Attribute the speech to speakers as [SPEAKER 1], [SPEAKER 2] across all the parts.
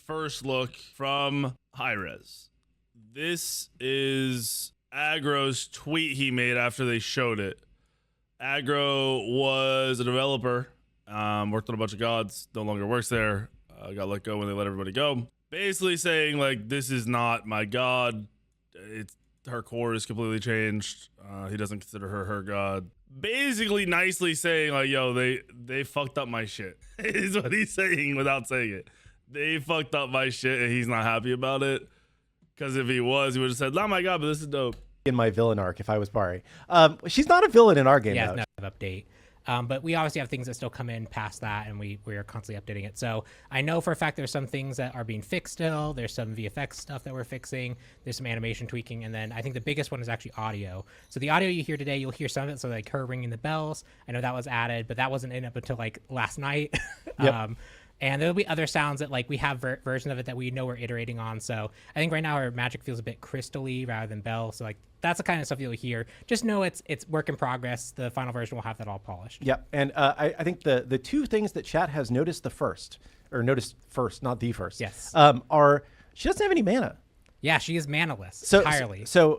[SPEAKER 1] first look from Hi-Rez. This is Aggro's tweet he made after they showed it. Aggro was a developer, worked on a bunch of gods, no longer works there, got let go when they let everybody go. Basically saying, like, this is not my god. Her core is completely changed. He doesn't consider her god. Basically nicely saying, like, yo, they fucked up my shit, is what he's saying without saying it. They fucked up my shit and he's not happy about it. Because if he was, he would have said, oh my god, but this is dope.
[SPEAKER 2] In my villain arc, if I was Bari. She's not a villain in our game,
[SPEAKER 3] yeah,
[SPEAKER 2] though.
[SPEAKER 3] Yeah, no update. But we obviously have things that still come in past that, and we are constantly updating it. So I know for a fact there's some things that are being fixed still. There's some VFX stuff that we're fixing. There's some animation tweaking. And then I think the biggest one is actually audio. So the audio you hear today, you'll hear some of it. So like her ringing the bells. I know that was added, but that wasn't in up until like last night.
[SPEAKER 2] Yep.
[SPEAKER 3] And there'll be other sounds that like we have versions of it that we know we're iterating on. So I think right now our magic feels a bit crystal-y rather than bell. So like that's the kind of stuff you'll hear. Just know it's work in progress. The final version will have that all polished.
[SPEAKER 2] Yep. And I think the two things that chat has noticed noticed first, not the first.
[SPEAKER 3] Yes.
[SPEAKER 2] Are she doesn't have any mana.
[SPEAKER 3] Yeah, she is manaless entirely.
[SPEAKER 2] So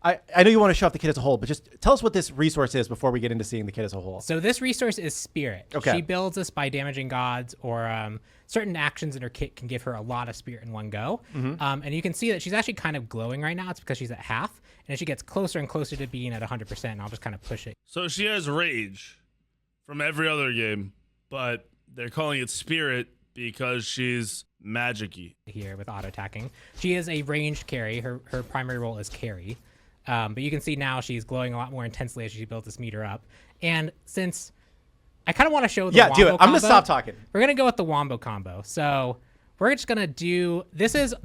[SPEAKER 2] I know you want to show off the kit as a whole, but just tell us what this resource is before we get into seeing the kit as a whole.
[SPEAKER 3] So this resource is Spirit.
[SPEAKER 2] Okay.
[SPEAKER 3] She builds this by damaging gods, or certain actions in her kit can give her a lot of Spirit in one go.
[SPEAKER 2] Mm-hmm.
[SPEAKER 3] And you can see that she's actually kind of glowing right now. It's because she's at half. And as she gets closer and closer to being at 100%, I'll just kind of push it.
[SPEAKER 1] So she has Rage from every other game, but they're calling it Spirit because she's magic-y.
[SPEAKER 3] Here with auto attacking. She is a ranged carry. Her primary role is carry. But you can see now she's glowing a lot more intensely as she builds this meter up. And since I kind of want to show the wombo
[SPEAKER 2] do it. I'm going to
[SPEAKER 3] combo,
[SPEAKER 2] stop talking.
[SPEAKER 3] We're going to go with the wombo combo. So we're just going to do,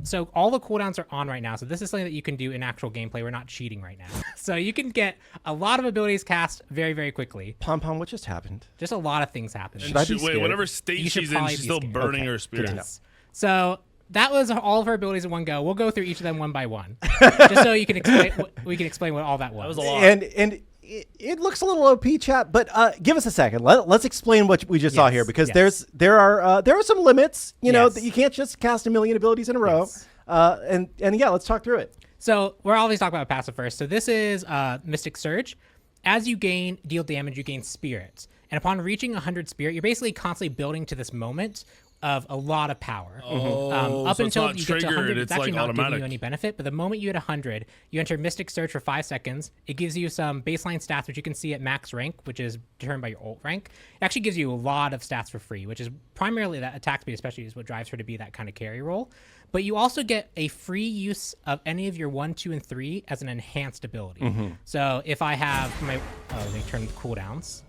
[SPEAKER 3] so all the cooldowns are on right now. So this is something that you can do in actual gameplay. We're not cheating right now. So you can get a lot of abilities cast very, very quickly.
[SPEAKER 2] Pom Pom, what just happened?
[SPEAKER 3] Just a lot of things happen.
[SPEAKER 2] Should I be scared?
[SPEAKER 1] Whatever state she's in, she's still burning her spirit.
[SPEAKER 3] Yes. So that was all of her abilities in one go. We'll go through each of them one by one, just so you can explain. We can explain what all that was.
[SPEAKER 1] That was a lot.
[SPEAKER 2] And it looks a little OP, chat. But give us a second. Let's explain what we just saw here, because there are some limits. You know that you can't just cast a million abilities in a row. And yeah, let's talk through it.
[SPEAKER 3] So we're always talking about passive first. So this is Mystic Surge. As you deal damage, you gain spirits, and upon reaching 100 spirit, you're basically constantly building to this moment of a lot of power. Up
[SPEAKER 1] so
[SPEAKER 3] until
[SPEAKER 1] it's
[SPEAKER 3] you
[SPEAKER 1] not
[SPEAKER 3] get to 100, it's actually
[SPEAKER 1] like
[SPEAKER 3] not
[SPEAKER 1] automatic.
[SPEAKER 3] giving you any benefit. But the moment you hit 100, you enter Mystic Surge for 5 seconds. It gives you some baseline stats, which you can see at max rank, which is determined by your ult rank. It actually gives you a lot of stats for free, which is primarily that attack speed, especially is what drives her to be that kind of carry role. But you also get a free use of any of your 1, 2, and 3 as an enhanced ability. So if I have my, let me turn the cooldowns.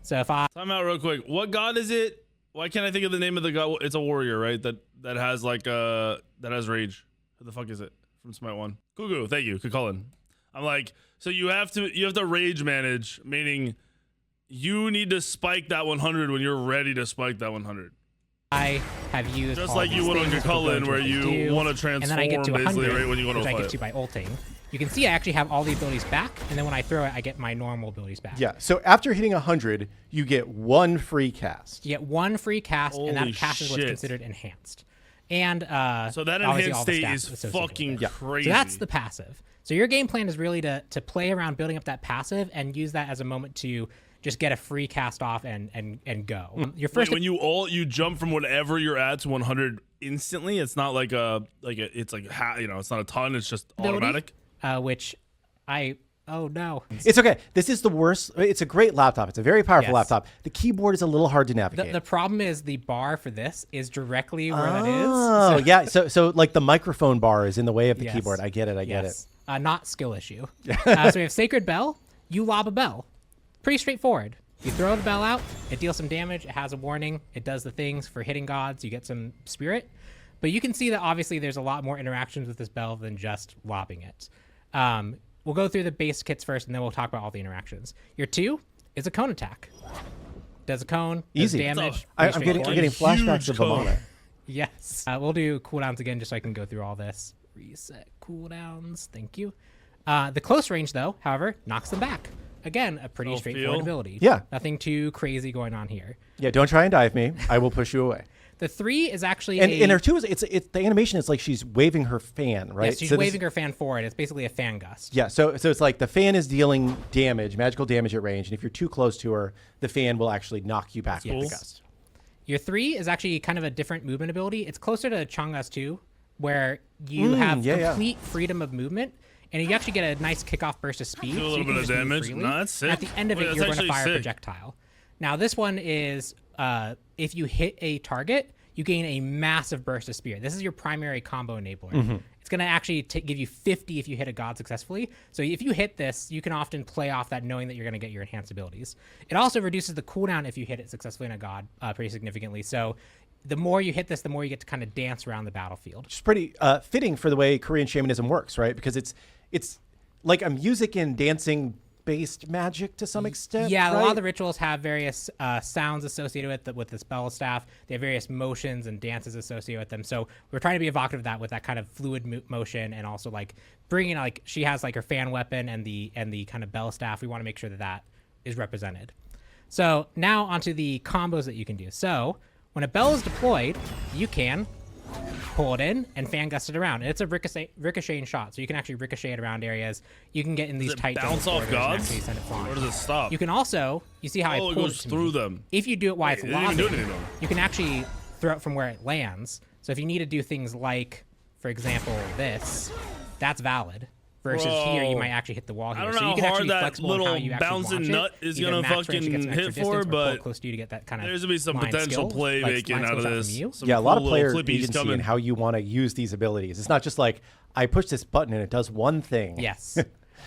[SPEAKER 3] So if I
[SPEAKER 1] Time out real quick. What god is it? Why can't I think of the name of the god? It's a warrior, right? That has like that has rage. Who the fuck is it from Smite 1? Gugu, thank you. Good calling. I'm like, so you have to rage manage, meaning you need to spike that 100 when you're ready to spike that 100.
[SPEAKER 3] I have used
[SPEAKER 1] just
[SPEAKER 3] all
[SPEAKER 1] like you would on Cullen, where you want to transform,
[SPEAKER 3] and then I get to 100,
[SPEAKER 1] basically right when you want to
[SPEAKER 3] which
[SPEAKER 1] fight.
[SPEAKER 3] I get to by ulting. You can see I actually have all the abilities back, and then when I throw it, I get my normal abilities back.
[SPEAKER 2] Yeah, so after hitting 100, you get 1 free cast.
[SPEAKER 3] You get 1 free cast, and that
[SPEAKER 1] Holy
[SPEAKER 3] cast is what's
[SPEAKER 1] shit.
[SPEAKER 3] considered enhanced. And
[SPEAKER 1] so that
[SPEAKER 3] obviously
[SPEAKER 1] enhanced
[SPEAKER 3] all the
[SPEAKER 1] state
[SPEAKER 3] stats
[SPEAKER 1] is
[SPEAKER 3] associated with
[SPEAKER 1] fucking
[SPEAKER 3] it.
[SPEAKER 1] crazy.
[SPEAKER 3] So that's the passive. So your game plan is really to play around building up that passive and use that as a moment to just get a free cast off and go. Your first
[SPEAKER 1] when you jump from whatever you're at to 100 instantly. It's not like it's not a ton. It's just automatic.
[SPEAKER 3] Oh no.
[SPEAKER 2] It's okay. This is the worst. It's a great laptop. It's a very powerful laptop. The keyboard is a little hard to navigate.
[SPEAKER 3] The problem is the bar for this is directly where that is.
[SPEAKER 2] Oh, yeah. So like the microphone bar is in the way of the keyboard. I get it. I get it.
[SPEAKER 3] Not skill issue. So we have Sacred Bell. You lob a bell. Pretty straightforward. You throw the bell out. It deals some damage. It has a warning. It does the things for hitting gods. You get some spirit. But you can see that obviously there's a lot more interactions with this bell than just lobbing it. We'll go through the base kits first, and then we'll talk about all the interactions. Your 2 is a cone attack. Does a cone, does
[SPEAKER 2] Easy.
[SPEAKER 3] damage.
[SPEAKER 2] I'm getting flashbacks of Vamana.
[SPEAKER 3] Yes. We'll do cooldowns again just so I can go through all this. Reset cooldowns. Thank you. The close range, though, however, knocks them back. Again, a pretty straightforward ability.
[SPEAKER 2] Yeah.
[SPEAKER 3] Nothing too crazy going on here.
[SPEAKER 2] Yeah, don't try and dive me. I will push you away.
[SPEAKER 3] The 3 is actually
[SPEAKER 2] and her 2 is it's the animation is like she's waving her fan, right?
[SPEAKER 3] Yes, she's waving her fan forward. It's basically a fan gust.
[SPEAKER 2] Yeah, so it's like the fan is dealing damage, magical damage at range, and if you're too close to her, the fan will actually knock you back with the gust.
[SPEAKER 3] Your 3 is actually kind of a different movement ability. It's closer to Chang'e's 2, where you have complete freedom of movement, and you actually get a nice kickoff burst of speed.
[SPEAKER 1] Do a little bit of damage. No, that's sick.
[SPEAKER 3] At the end of it, you're going to fire a projectile. Now, this one is if you hit a target, you gain a massive burst of speed. This is your primary combo enabler. It's going to actually give you 50 if you hit a god successfully. So if you hit this, you can often play off that knowing that you're going to get your enhanced abilities. It also reduces the cooldown if you hit it successfully in a god pretty significantly. So the more you hit this, the more you get to kind of dance around the battlefield.
[SPEAKER 2] Which is pretty fitting for the way Korean shamanism works, right? Because it's like a music and dancing based magic to some extent.
[SPEAKER 3] Yeah,
[SPEAKER 2] right?
[SPEAKER 3] A lot of the rituals have various sounds associated with the spell staff. They have various motions and dances associated with them. So we're trying to be evocative of that with that kind of fluid motion, and also like bringing like she has like her fan weapon and the kind of bell staff. We want to make sure that that is represented. So now onto the combos that you can do. So when a bell is deployed, you can pull it in and fan gust it around. And it's a ricocheting shot, so you can actually ricochet it around areas. You can get in these tight
[SPEAKER 1] bounce off gods.
[SPEAKER 3] Where
[SPEAKER 1] does it stop?
[SPEAKER 3] You can also, you see how I pulled
[SPEAKER 1] it goes through them.
[SPEAKER 3] If you do it while it's lobbing,
[SPEAKER 1] do it anymore.
[SPEAKER 3] you can actually throw it from where it lands. So if you need to do things like, for example, this, that's valid. Versus here, you might actually hit the wall here.
[SPEAKER 1] I don't
[SPEAKER 3] so
[SPEAKER 1] know
[SPEAKER 3] you can
[SPEAKER 1] how hard
[SPEAKER 3] actually be
[SPEAKER 1] that
[SPEAKER 3] flexible in how
[SPEAKER 1] little
[SPEAKER 3] you actually
[SPEAKER 1] bouncing
[SPEAKER 3] launch
[SPEAKER 1] nut
[SPEAKER 3] it.
[SPEAKER 1] is
[SPEAKER 3] Either
[SPEAKER 1] gonna
[SPEAKER 3] max range
[SPEAKER 1] fucking
[SPEAKER 3] to get some extra
[SPEAKER 1] hit
[SPEAKER 3] distance,
[SPEAKER 1] for,
[SPEAKER 3] or pull
[SPEAKER 1] but
[SPEAKER 3] close to you to get that kind of
[SPEAKER 1] there's gonna be some
[SPEAKER 3] line
[SPEAKER 1] potential
[SPEAKER 3] skill,
[SPEAKER 1] play
[SPEAKER 3] like
[SPEAKER 1] making
[SPEAKER 3] line
[SPEAKER 1] out of
[SPEAKER 3] skills
[SPEAKER 1] this.
[SPEAKER 3] from you.
[SPEAKER 1] Some
[SPEAKER 2] Yeah, a lot of
[SPEAKER 1] cool
[SPEAKER 2] players
[SPEAKER 1] little clippies
[SPEAKER 2] agency
[SPEAKER 1] coming.
[SPEAKER 2] in how you want to use these abilities. It's not just like I push this button and it does one thing.
[SPEAKER 3] Yes.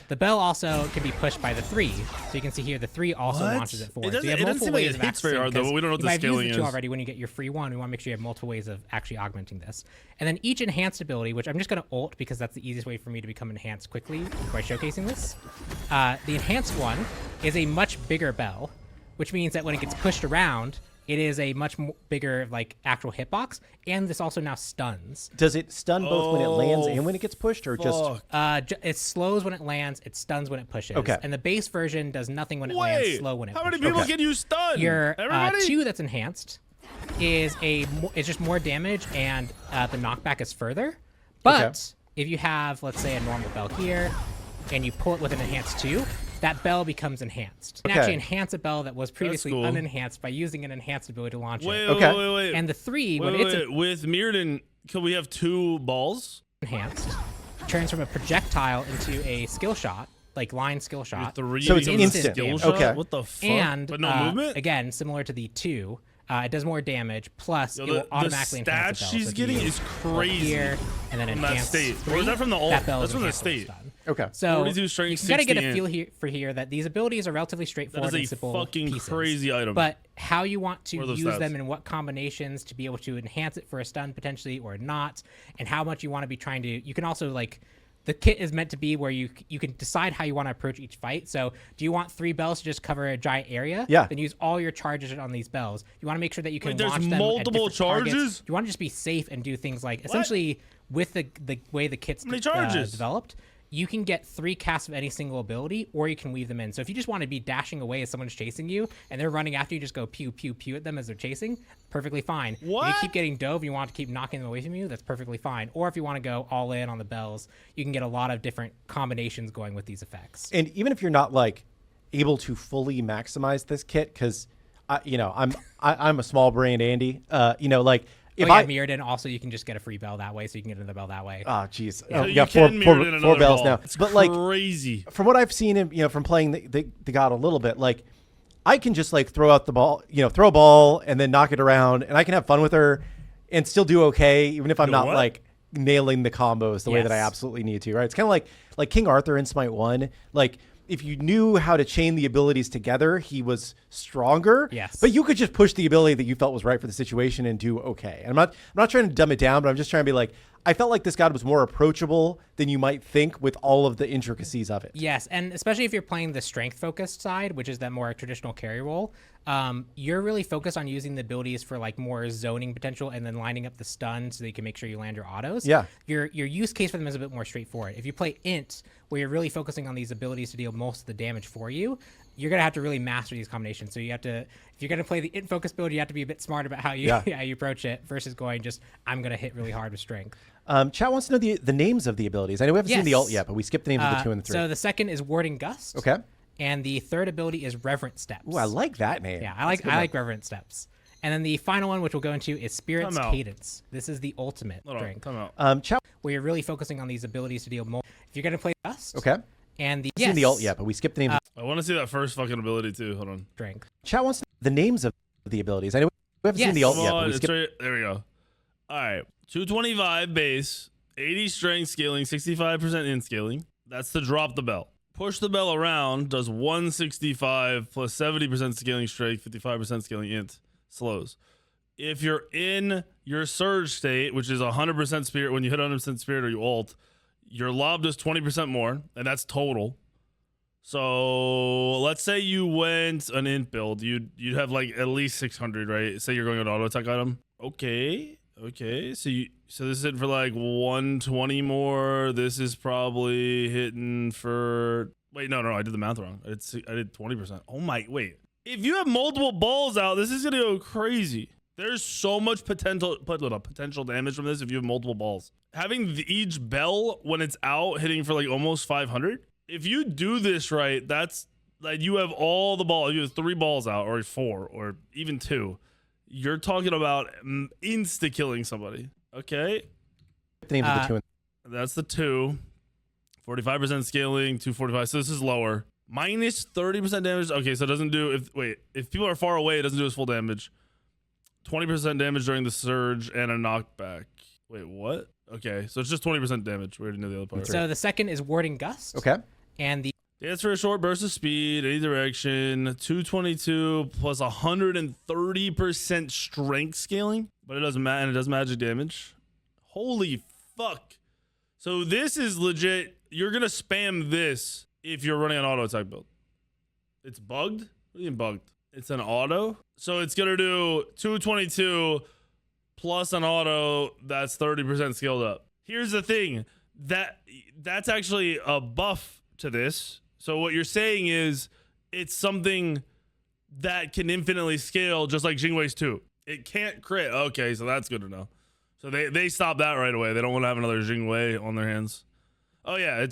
[SPEAKER 3] The bell also can be pushed by the 3. So you can see here the 3 also launches it forward.
[SPEAKER 1] It
[SPEAKER 3] so you have
[SPEAKER 1] doesn't
[SPEAKER 3] multiple
[SPEAKER 1] seem like
[SPEAKER 3] ways
[SPEAKER 1] it
[SPEAKER 3] of
[SPEAKER 1] hits very
[SPEAKER 3] accessing,
[SPEAKER 1] hard, though, but we don't know what
[SPEAKER 3] you
[SPEAKER 1] the
[SPEAKER 3] might have used
[SPEAKER 1] scaling
[SPEAKER 3] the 2
[SPEAKER 1] is.
[SPEAKER 3] already. When you get your free 1, we want to make sure you have multiple ways of actually augmenting this. And then each enhanced ability, which I'm just going to ult because that's the easiest way for me to become enhanced quickly by showcasing this. The enhanced one is a much bigger bell, which means that when it gets pushed around, it is a much bigger, like, actual hitbox, and this also now stuns.
[SPEAKER 2] Does it stun both when it lands and when it gets pushed, or just?
[SPEAKER 3] It slows when it lands, it stuns when it pushes.
[SPEAKER 2] Okay.
[SPEAKER 3] And the base version does nothing when it lands, slow when it pushes.
[SPEAKER 1] How many people can you stun?
[SPEAKER 3] Your
[SPEAKER 1] Everybody?
[SPEAKER 3] 2 that's enhanced is it's just more damage, and the knockback is further. But if you have, let's say, a normal bell here, and you pull it with an enhanced 2, that bell becomes enhanced. You can actually enhance a bell that was previously unenhanced by using an enhanced ability to launch it.
[SPEAKER 1] Wait.
[SPEAKER 3] And the 3,
[SPEAKER 1] with Mirrodin, can we have 2 balls?
[SPEAKER 3] Enhanced, turns from a projectile into a skill shot, like line skill shot.
[SPEAKER 2] So it's instant.
[SPEAKER 1] Skill shot?
[SPEAKER 2] Okay.
[SPEAKER 1] What the fuck?
[SPEAKER 3] And
[SPEAKER 1] but no movement?
[SPEAKER 3] Again, similar to the 2, it does more damage. Plus, it will automatically
[SPEAKER 1] the
[SPEAKER 3] enhance
[SPEAKER 1] stats
[SPEAKER 3] the bell.
[SPEAKER 1] she's
[SPEAKER 3] So if
[SPEAKER 1] getting
[SPEAKER 3] you
[SPEAKER 1] is crazy.
[SPEAKER 3] Here, and then
[SPEAKER 1] From
[SPEAKER 3] enhance
[SPEAKER 1] that state.
[SPEAKER 3] 3,
[SPEAKER 1] Or is that from the ult?
[SPEAKER 3] that bell
[SPEAKER 1] That's
[SPEAKER 3] is
[SPEAKER 1] from the
[SPEAKER 3] enhanced when
[SPEAKER 1] state.
[SPEAKER 3] it's done.
[SPEAKER 2] Okay.
[SPEAKER 3] So
[SPEAKER 1] 42 strength,
[SPEAKER 3] you can kind of get a
[SPEAKER 1] 60
[SPEAKER 3] feel here for here that these abilities are relatively straightforward
[SPEAKER 1] That
[SPEAKER 3] and
[SPEAKER 1] is a
[SPEAKER 3] simple
[SPEAKER 1] fucking
[SPEAKER 3] pieces.
[SPEAKER 1] crazy item.
[SPEAKER 3] But how you want to
[SPEAKER 1] What are those
[SPEAKER 3] use
[SPEAKER 1] stats?
[SPEAKER 3] them and what combinations to be able to enhance it for a stun potentially or not, and how much you want to be trying to. You can also like. The kit is meant to be where you can decide how you want to approach each fight. So do you want 3 bells to just cover a giant area?
[SPEAKER 2] Yeah.
[SPEAKER 3] Then use all your charges on these bells. You want to make sure that you can
[SPEAKER 1] there's
[SPEAKER 3] launch them
[SPEAKER 1] multiple
[SPEAKER 3] at different targets.
[SPEAKER 1] charges?
[SPEAKER 3] You want to just be safe and do things like essentially with the way the kit's
[SPEAKER 1] How many charges?
[SPEAKER 3] developed. You can get 3 casts of any single ability, or you can weave them in. So if you just want to be dashing away as someone's chasing you, and they're running after you, just go pew, pew, pew at them as they're chasing, perfectly fine.
[SPEAKER 1] What?
[SPEAKER 3] If you keep getting dove and you want to keep knocking them away from you, that's perfectly fine. Or if you want to go all in on the bells, you can get a lot of different combinations going with these effects.
[SPEAKER 2] And even if you're not like able to fully maximize this kit, because I'm a small brained Andy, like. If I
[SPEAKER 3] Mirrodin also, you can just get a free bell that way, so you can get another bell that way.
[SPEAKER 2] Oh, jeez.
[SPEAKER 1] So
[SPEAKER 2] We
[SPEAKER 1] you
[SPEAKER 2] got
[SPEAKER 1] can Mirrodin another
[SPEAKER 2] four bells
[SPEAKER 1] ball.
[SPEAKER 2] now.
[SPEAKER 1] It's
[SPEAKER 2] But like
[SPEAKER 1] crazy.
[SPEAKER 2] from what I've seen, from playing the god a little bit, like I can just like throw out the ball, throw a ball and then knock it around, and I can have fun with her and still do okay, even if I'm not like nailing the combos the way that I absolutely need to. Right? It's kind of like King Arthur in Smite 1. Like if you knew how to chain the abilities together, he was stronger.
[SPEAKER 3] Yes.
[SPEAKER 2] But you could just push the ability that you felt was right for the situation and do okay. And I'm not trying to dumb it down, but I'm just trying to be like, I felt like this god was more approachable than you might think with all of the intricacies of it.
[SPEAKER 3] Yes, and especially if you're playing the strength-focused side, which is that more traditional carry role, you're really focused on using the abilities for like more zoning potential and then lining up the stun so that you can make sure you land your autos.
[SPEAKER 2] Yeah.
[SPEAKER 3] Your use case for them is a bit more straightforward. If you play Int, where you're really focusing on these abilities to deal most of the damage for you, you're gonna have to really master these combinations. So you have to, if you're gonna play the int focus build, you have to be a bit smart about how you how you approach it versus going just I'm gonna hit really hard with strength.
[SPEAKER 2] Chat wants to know the names of the abilities. I know we haven't seen the ult yet, but we skipped the names of the 2 and the 3.
[SPEAKER 3] So the second is Warding Gust.
[SPEAKER 2] Okay.
[SPEAKER 3] And the third ability is Reverent Steps.
[SPEAKER 2] Ooh, I like that name.
[SPEAKER 3] Yeah, I like Reverent Steps. And then the final one, which we'll go into, is Spirit's Cadence. This is the ultimate strength.
[SPEAKER 2] Chat,
[SPEAKER 3] where you're really focusing on these abilities to deal more. If you're gonna play Gust.
[SPEAKER 2] Okay.
[SPEAKER 3] And the
[SPEAKER 2] seen the ult yet, but we skipped the names.
[SPEAKER 1] I want to see that first fucking ability too. Hold on.
[SPEAKER 3] Strength.
[SPEAKER 2] Chat wants the names of the abilities. I know we haven't seen the ult yet, but we skipped.
[SPEAKER 1] There we go. All right, 225 base, 80 strength scaling, 65% in scaling. That's to drop the bell. Push the bell around does 165 plus 70% scaling strength, 55% scaling int. Slows. If you're in your surge state, which is 100% spirit, when you hit 100% spirit or you ult, your lob does 20% more, and that's total. So let's say you went an int build, you'd have like at least 600, right? Say you're going an auto attack item. Okay. So this is hitting for like 120 more. This is probably hitting for. Wait, no, I did the math wrong. I did 20%. Oh my, wait. If you have multiple balls out, this is gonna go crazy. There's so much potential damage from this if you have multiple balls. Having each bell when it's out hitting for like almost 500. If you do this right, that's like you have all the balls. You have 3 balls out, or 4, or even 2. You're talking about insta killing somebody. Okay.
[SPEAKER 2] The name of the 2 and
[SPEAKER 1] that's the 2. 45% scaling, 245. So this is lower. Minus 30% damage. Okay, so it doesn't do if people are far away, it doesn't do its full damage. 20% damage during the surge and a knockback. Wait, what? Okay, so it's just 20% damage. We already know the other part.
[SPEAKER 3] So the second is Warding Gust.
[SPEAKER 2] Okay.
[SPEAKER 3] And the
[SPEAKER 1] dance for a short burst of speed, any direction, 222 plus 130% strength scaling, but it doesn't matter, and it does magic damage. Holy fuck. So this is legit. You're gonna spam this if you're running an auto attack build. It's bugged? What do you mean bugged? It's an auto? So it's gonna do 222 plus an auto that's 30% scaled up. Here's the thing. That's actually a buff to this. So what you're saying is it's something that can infinitely scale just like Jingwei's 2. It can't crit. Okay, so that's good to know. So they stop that right away. They don't want to have another Jingwei on their hands. Oh yeah,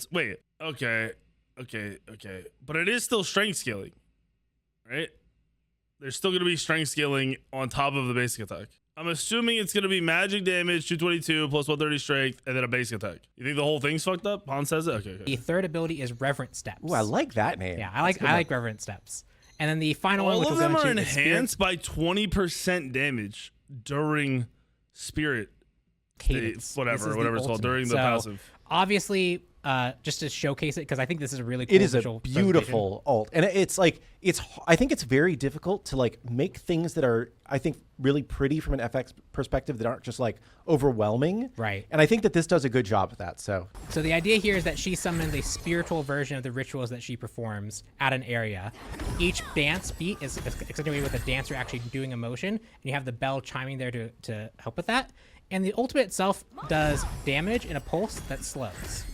[SPEAKER 1] okay. But it is still strength scaling, right? There's still going to be strength scaling on top of the basic attack. I'm assuming it's going to be magic damage, 222 plus 130 strength, and then a basic attack. You think the whole thing's fucked up? Han says it? Okay.
[SPEAKER 3] The third ability is Reverent Steps.
[SPEAKER 2] Ooh, I like that name.
[SPEAKER 3] Yeah, I like Reverent Steps. And then the final one, which
[SPEAKER 1] all of them are enhanced by 20% damage during spirit
[SPEAKER 3] cadence.
[SPEAKER 1] Whatever it's called, during the passive.
[SPEAKER 3] Obviously, just to showcase it, because I think this is a really cool.
[SPEAKER 2] It is a beautiful ult, and I think it's very difficult to like make things that are, I think, really pretty from an FX perspective that aren't just like overwhelming.
[SPEAKER 3] Right.
[SPEAKER 2] And I think that this does a good job of that. So
[SPEAKER 3] the idea here is that she summons a spiritual version of the rituals that she performs at an area. Each dance beat is accentuated with a dancer actually doing a motion, and you have the bell chiming there to help with that. And the ultimate itself does damage in a pulse that slows.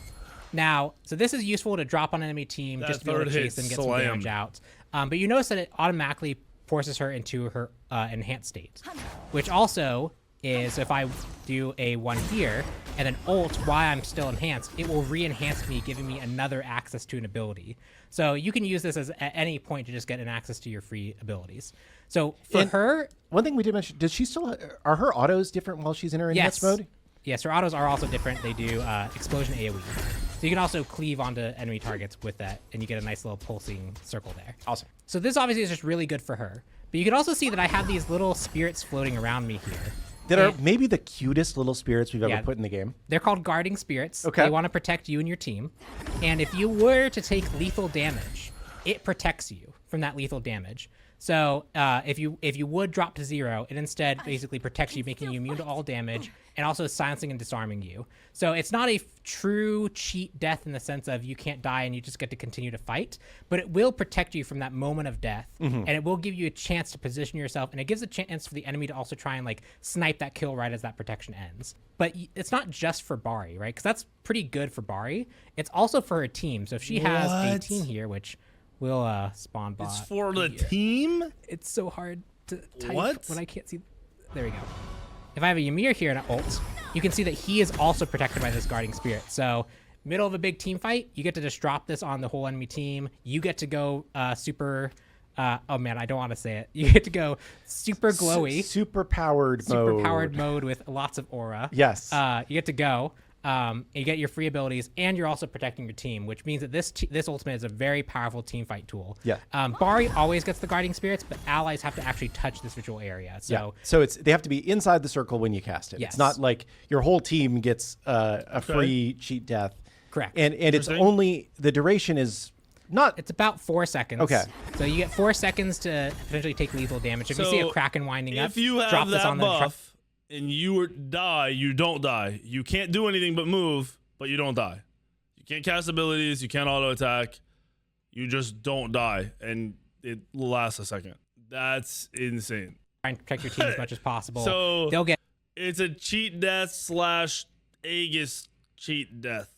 [SPEAKER 3] Now, so this is useful to drop on an enemy team just to be able to chase and get some damage out. But you notice that it automatically forces her into her enhanced state, which also is if I do a 1 here and then ult while I'm still enhanced, it will re-enhance me, giving me another access to an ability. So you can use this at any point to just get an access to your free abilities. So for her,
[SPEAKER 2] one thing we did mention, are her autos different while she's in her enhanced mode?
[SPEAKER 3] Yes, her autos are also different. They do explosion AoE. So you can also cleave onto enemy targets with that, and you get a nice little pulsing circle there.
[SPEAKER 2] Awesome.
[SPEAKER 3] So this obviously is just really good for her. But you can also see that I have these little spirits floating around me here.
[SPEAKER 2] That are maybe the cutest little spirits we've ever put in the game.
[SPEAKER 3] They're called guarding spirits.
[SPEAKER 2] Okay.
[SPEAKER 3] They want to protect you and your team. And if you were to take lethal damage, it protects you from that lethal damage. So if you would drop to 0, it instead basically protects you, making you immune to all damage, and also silencing and disarming you. So it's not a true cheat death in the sense of you can't die and you just get to continue to fight, but it will protect you from that moment of death, and it will give you a chance to position yourself, and it gives a chance for the enemy to also try and like snipe that kill right as that protection ends. But it's not just for Bari, right? Because that's pretty good for Bari. It's also for her team. So if she has a team here, which We'll spawn bot.
[SPEAKER 1] It's for the
[SPEAKER 3] here.
[SPEAKER 1] team?
[SPEAKER 3] It's so hard to type
[SPEAKER 1] What?
[SPEAKER 3] when I can't see. There we go. If I have a Ymir here in an ult, you can see that he is also protected by this guarding spirit. So middle of a big team fight, you get to just drop this on the whole enemy team. You get to go super. Oh man, I don't want to say it. You get to go super glowy,
[SPEAKER 2] super powered
[SPEAKER 3] mode with lots of aura.
[SPEAKER 2] Yes.
[SPEAKER 3] You get to go. You get your free abilities, and you're also protecting your team, which means that this ultimate is a very powerful team fight tool.
[SPEAKER 2] Yeah.
[SPEAKER 3] Bari always gets the guarding spirits, but allies have to actually touch this visual area. So
[SPEAKER 2] So they have to be inside the circle when you cast it.
[SPEAKER 3] Yes.
[SPEAKER 2] It's not like your whole team gets a free cheat death.
[SPEAKER 3] Correct.
[SPEAKER 2] And it's only the duration is not.
[SPEAKER 3] It's about 4 seconds.
[SPEAKER 2] Okay.
[SPEAKER 3] So you get 4 seconds to potentially take lethal damage. If you see a Kraken winding up,
[SPEAKER 1] if you have
[SPEAKER 3] drop this
[SPEAKER 1] that
[SPEAKER 3] on them.
[SPEAKER 1] buff and you die, you don't die. You can't do anything but move, but you don't die. You can't cast abilities. You can't auto attack. You just don't die, and it lasts a second. That's insane.
[SPEAKER 3] Try and protect your team as much as possible.
[SPEAKER 1] So
[SPEAKER 3] they'll get.
[SPEAKER 1] It's a cheat death / Aegis cheat death.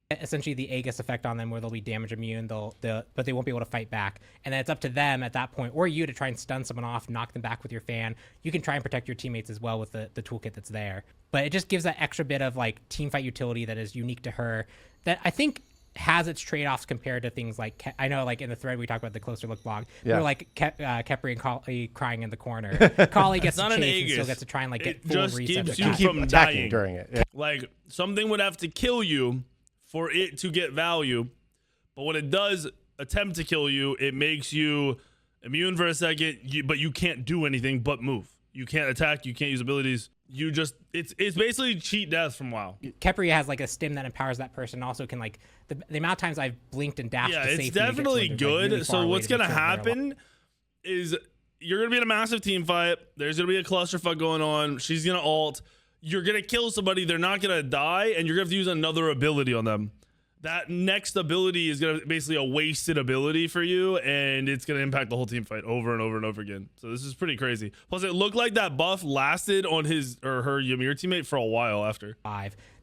[SPEAKER 3] Essentially the Aegis effect on them, where they'll be damage immune, but they won't be able to fight back. And then it's up to them at that point, or you, to try and stun someone off, knock them back with your fan. You can try and protect your teammates as well with the toolkit that's there. But it just gives that extra bit of like team fight utility that is unique to her, that I think has its trade-offs compared to things like, I know like in the thread we talked about the Closer Look blog, we're like Kepri and Kali crying in the corner. Kali gets to chase and still gets to try and like get full
[SPEAKER 1] just
[SPEAKER 3] reset.
[SPEAKER 1] keeps
[SPEAKER 2] You
[SPEAKER 1] you
[SPEAKER 2] keep
[SPEAKER 1] from
[SPEAKER 2] attacking
[SPEAKER 1] dying
[SPEAKER 2] during it. Yeah.
[SPEAKER 1] Like something would have to kill you for it to get value, but when it does attempt to kill you, it makes you immune for a second, but you can't do anything but move. You can't attack, you can't use abilities. You just, it's basically cheat death from WoW.
[SPEAKER 3] Kepri has like a stim that empowers that person, also can like, the amount of times I've blinked and dashed to safety.
[SPEAKER 1] It's definitely good. Really so what's going to happen is you're going to be in a massive team fight. There's going to be a clusterfuck going on. She's going to ult. You're going to kill somebody. They're not going to die, and you're going to have to use another ability on them. That next ability is going to basically a wasted ability for you, and it's going to impact the whole team fight over and over and over again. So this is pretty crazy. Plus, it looked like that buff lasted on his or her Ymir teammate for a while after.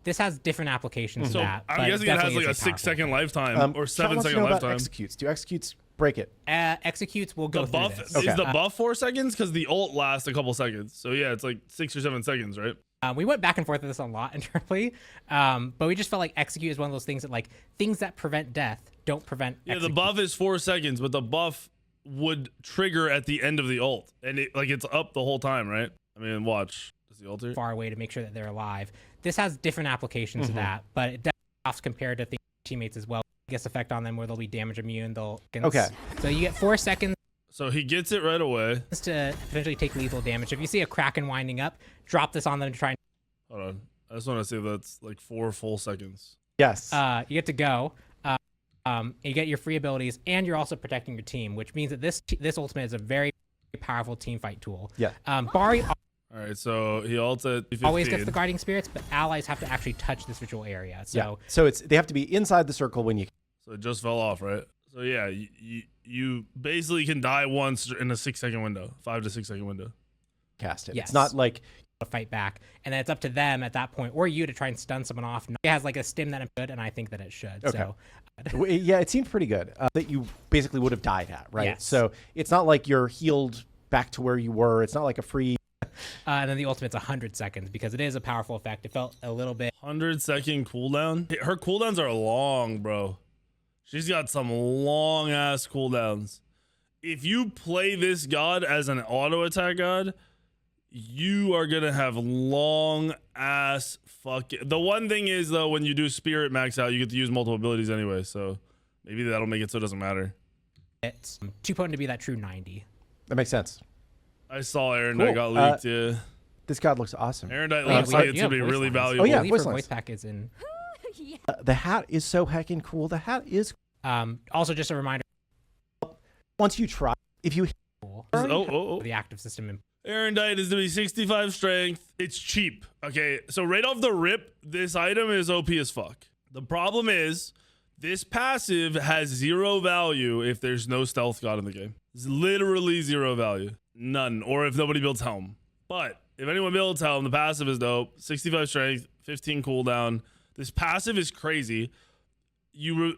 [SPEAKER 3] This has different applications to that.
[SPEAKER 1] I'm guessing it has like a 6-second lifetime or 7-second lifetime.
[SPEAKER 2] Executes. Do executes break it?
[SPEAKER 3] Executes will go
[SPEAKER 1] through
[SPEAKER 3] this.
[SPEAKER 1] Is the buff 4 seconds? Because the ult lasts a couple seconds. So yeah, it's like 6 or 7 seconds, right?
[SPEAKER 3] We went back and forth with this a lot internally, but we just felt like execute is one of those things that like things that prevent death don't prevent.
[SPEAKER 1] Yeah,
[SPEAKER 3] execute.
[SPEAKER 1] the buff is 4 seconds, but the buff would trigger at the end of the ult, and it's up the whole time, right? I mean, watch. Is the ult here?
[SPEAKER 3] Far away to make sure that they're alive. This has different applications to that, but it definitely offs compared to teammates as well. Gets effect on them where they'll be damage immune. Okay. So you get 4 seconds.
[SPEAKER 1] So he gets it right away.
[SPEAKER 3] To potentially take lethal damage. If you see a Kraken winding up, drop this on them to try and...
[SPEAKER 1] Hold on. I just want to say that's like 4 full seconds.
[SPEAKER 2] Yes.
[SPEAKER 3] You get to go. You get your free abilities, and you're also protecting your team, which means that this ultimate is a very powerful team fight tool.
[SPEAKER 2] Yeah.
[SPEAKER 3] Bari...
[SPEAKER 1] All right, so he ults at 15.
[SPEAKER 3] Always gets the guarding spirits, but allies have to actually touch this visual area. So
[SPEAKER 2] they have to be inside the circle when you...
[SPEAKER 1] So it just fell off, right? So yeah, you basically can die once in a 6-second window, 5 to 6 second window.
[SPEAKER 2] Cast it.
[SPEAKER 3] Yes.
[SPEAKER 2] It's not like
[SPEAKER 3] fight back, and then it's up to them at that point, or you, to try and stun someone off. It has like a stim that it should, and I think that it should.
[SPEAKER 2] Okay.
[SPEAKER 3] So
[SPEAKER 2] yeah, it seemed pretty good that you basically would have died at, right?
[SPEAKER 3] Yes.
[SPEAKER 2] So it's not like you're healed back to where you were. It's not like a free.
[SPEAKER 3] And then the ultimate's 100 seconds because it is a powerful effect. It felt a little bit
[SPEAKER 1] 100-second cooldown. Her cooldowns are long, bro. She's got some long ass cooldowns. If you play this god as an auto attack god, you are gonna have long ass fucking. The one thing is though, when you do spirit max out, you get to use multiple abilities anyway. So maybe that'll make it so it doesn't matter.
[SPEAKER 3] It's too potent to be that true 90.
[SPEAKER 2] That makes sense.
[SPEAKER 1] I saw Erendite got leaked. Yeah.
[SPEAKER 2] This god looks awesome.
[SPEAKER 1] Erendite looks like it's gonna be really valuable.
[SPEAKER 2] Oh yeah,
[SPEAKER 3] voice pack is in.
[SPEAKER 2] The hat is so heckin' cool. The hat is.
[SPEAKER 3] Also, just a reminder.
[SPEAKER 2] Once you try, if you.
[SPEAKER 3] The active system.
[SPEAKER 1] Erendite is to be 65 strength. It's cheap. Okay, so right off the rip, this item is OP as fuck. The problem is, this passive has 0 value if there's no stealth god in the game. It's literally 0 value. None. Or if nobody builds Helm. But if anyone builds Helm, the passive is dope. 65 strength, 15 cooldown. This passive is crazy.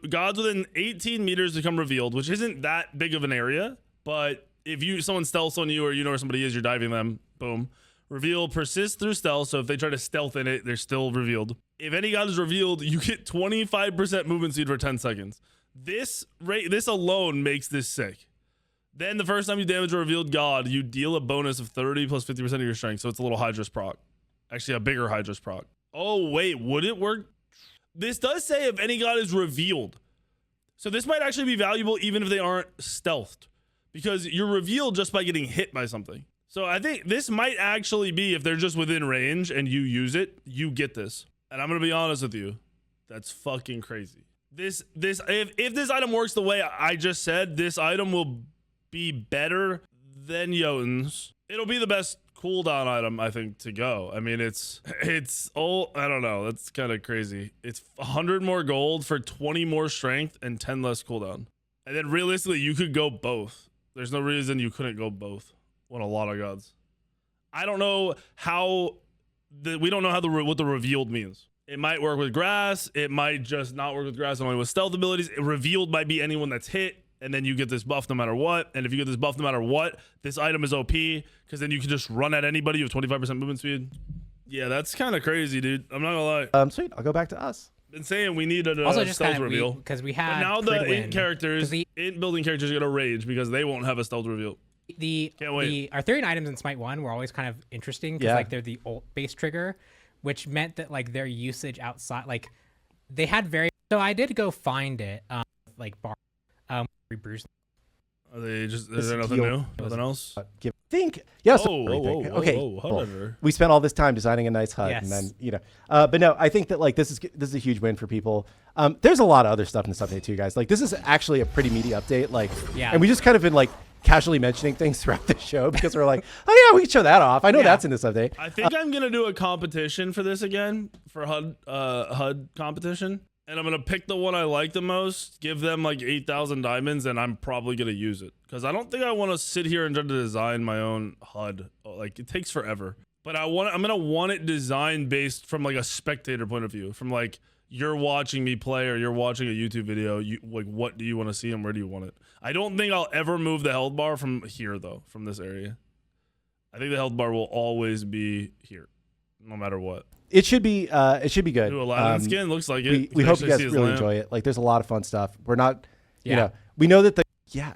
[SPEAKER 1] gods within 18 meters become revealed, which isn't that big of an area. But if someone stealths on you or you know where somebody is, you're diving them. Boom. Reveal persists through stealth. So if they try to stealth in it, they're still revealed. If any god is revealed, you get 25% movement speed for 10 seconds. This alone makes this sick. Then the first time you damage a revealed god, you deal a bonus of 30 plus 50% of your strength. So it's a little Hydra's proc. Actually, a bigger Hydra's proc. Oh, wait. Would it work? This does say if any god is revealed. So this might actually be valuable even if they aren't stealthed. Because you're revealed just by getting hit by something. So I think this might actually be if they're just within range and you use it, you get this. And I'm going to be honest with you. That's fucking crazy. If this item works the way I just said, this item will be better than Jotun's. It'll be the best cooldown item, I think, to go. I mean, it's all, I don't know. That's kind of crazy. It's 100 more gold for 20 more strength and 10 less cooldown. And then realistically, you could go both. There's no reason you couldn't go both on a lot of gods. I don't know how we don't know how what the revealed means. It might work with grass. It might just not work with grass, only with stealth abilities. Revealed might be anyone that's hit, and then you get this buff no matter what. And if you get this buff no matter what, this item is OP because then you can just run at anybody with 25% movement speed. Yeah, that's kind of crazy, dude. I'm not gonna lie.
[SPEAKER 2] Sweet. I'll go back to us.
[SPEAKER 1] Been saying we need a
[SPEAKER 3] also just
[SPEAKER 1] stealth reveal
[SPEAKER 3] because we had.
[SPEAKER 1] But now the int characters, int building characters are gonna rage because they won't have a stealth reveal.
[SPEAKER 3] Our 30 items in Smite 1 were always kind of interesting because like they're the ult base trigger, which meant that like their usage outside, like they had very. So I did go find it, like bar, Bruce.
[SPEAKER 1] Are they just? Is there nothing new? Nothing else?
[SPEAKER 2] Think yes.
[SPEAKER 1] Okay.
[SPEAKER 2] We spent all this time designing a nice HUD,
[SPEAKER 3] yes.
[SPEAKER 2] and then but no, I think that like this is a huge win for people. There's a lot of other stuff in this update too, guys. Like this is actually a pretty meaty update. Like, and we just kind of been like casually mentioning things throughout the show because we're like, oh yeah, we can show that off. I know that's in this update.
[SPEAKER 1] I think I'm gonna do a competition for this again for HUD competition. And I'm going to pick the one I like the most, give them like 8,000 diamonds, and I'm probably going to use it. Because I don't think I want to sit here and try to design my own HUD. Like, it takes forever. But I'm going to want it designed based from like a spectator point of view. From like, you're watching me play or you're watching a YouTube video. Like, what do you want to see and where do you want it? I don't think I'll ever move the health bar from here, though, from this area. I think the health bar will always be here, no matter what.
[SPEAKER 2] It should be good.
[SPEAKER 1] Ooh, Aladdin skin looks like it.
[SPEAKER 2] We hope you guys really enjoy it. Like, there's a lot of fun stuff. We're not, you know, we know that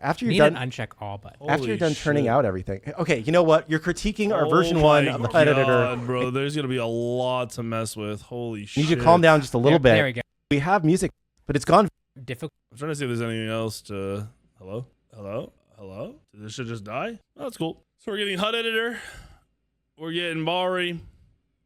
[SPEAKER 2] after you're done,
[SPEAKER 3] uncheck all button.
[SPEAKER 2] After you're done turning out everything. Okay, you know what? You're critiquing our version 1 of the HUD editor,
[SPEAKER 1] bro. There's gonna be a lot to mess with. Holy shit!
[SPEAKER 2] You need to calm down just a little bit.
[SPEAKER 3] There we go.
[SPEAKER 2] We have music, but it's gone
[SPEAKER 3] difficult.
[SPEAKER 1] I'm trying to see if there's anything else to. Hello. Did this shit just die? Oh, that's cool. So we're getting HUD editor. We're getting Bari.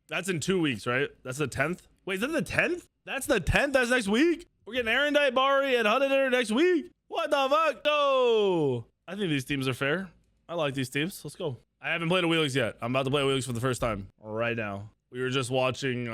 [SPEAKER 1] That's in 2 weeks, right? That's the 10th. Wait, is that the 10th? That's the 10th. That's next week. We're getting Erendite, Bari, and HUD editor next week. What the fuck? No. I think these teams are fair. I like these teams. Let's go. I haven't played a Wheelix yet. I'm about to play a Wheelix for the first time right now. We were just watching